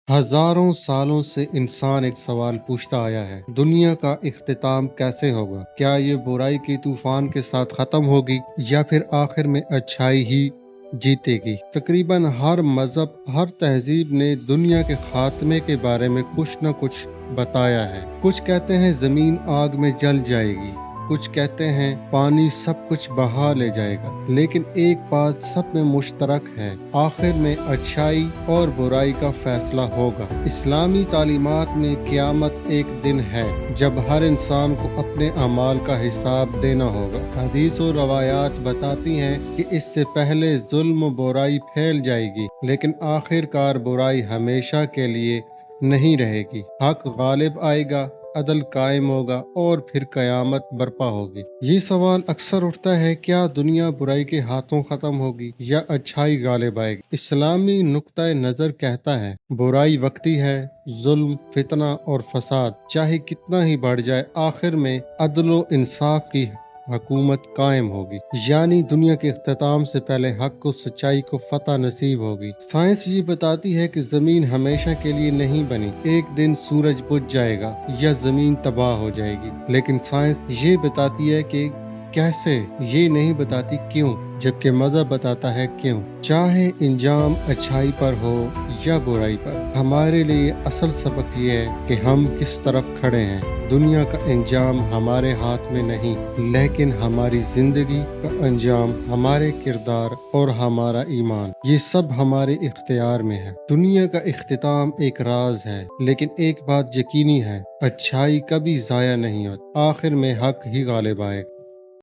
हजारों सालों से इंसान एक सवाल पूछता आया है, दुनिया का इख्तिताम कैसे होगा? क्या ये बुराई के तूफान के साथ खत्म होगी या फिर आखिर में अच्छाई ही जीतेगी? तकरीबन हर मजहब, हर तहजीब ने दुनिया के खात्मे के बारे में कुछ न कुछ बताया है। कुछ कहते हैं जमीन आग में जल जाएगी, कुछ कहते हैं पानी सब कुछ बहा ले जाएगा, लेकिन एक बात सब में मुश्तरक है, आखिर में अच्छाई और बुराई का फैसला होगा। इस्लामी तालीमात में क़यामत एक दिन है जब हर इंसान को अपने अमाल का हिसाब देना होगा। हदीस और रवायात बताती हैं कि इससे पहले जुल्म बुराई फैल जाएगी, लेकिन आखिरकार बुराई हमेशा के लिए नहीं रहेगी। हक गालिब आएगा, अदल कायम होगा और फिर कयामत बर्पा होगी। ये सवाल अक्सर उठता है, क्या दुनिया बुराई के हाथों खत्म होगी या अच्छाई गालिब आएगी? इस्लामी नुक्ता नजर कहता है, बुराई वक्ती है, जुल्म, फितना और फसाद चाहे कितना ही बढ़ जाए, आखिर में अदल व इंसाफ की हुकूमत कायम होगी। यानी दुनिया के इख्तिताम से पहले हक को, सच्चाई को फतह नसीब होगी। साइंस ये बताती है कि जमीन हमेशा के लिए नहीं बनी, एक दिन सूरज बुझ जाएगा या जमीन तबाह हो जाएगी, लेकिन साइंस ये बताती है कि कैसे, ये नहीं बताती क्यों, जबकि मजहब बताता है क्यों। चाहे इंजाम अच्छाई पर हो या बुराई पर, हमारे लिए असल सबक ये है कि हम किस तरफ खड़े हैं। दुनिया का अंजाम हमारे हाथ में नहीं, लेकिन हमारी जिंदगी का अंजाम, हमारे किरदार और हमारा ईमान, ये सब हमारे इख्तियार में है। दुनिया का इख्तिताम एक राज है, लेकिन एक बात यकीनी है, अच्छाई कभी जाया नहीं होती, आखिर में हक ही गालिब आएगा।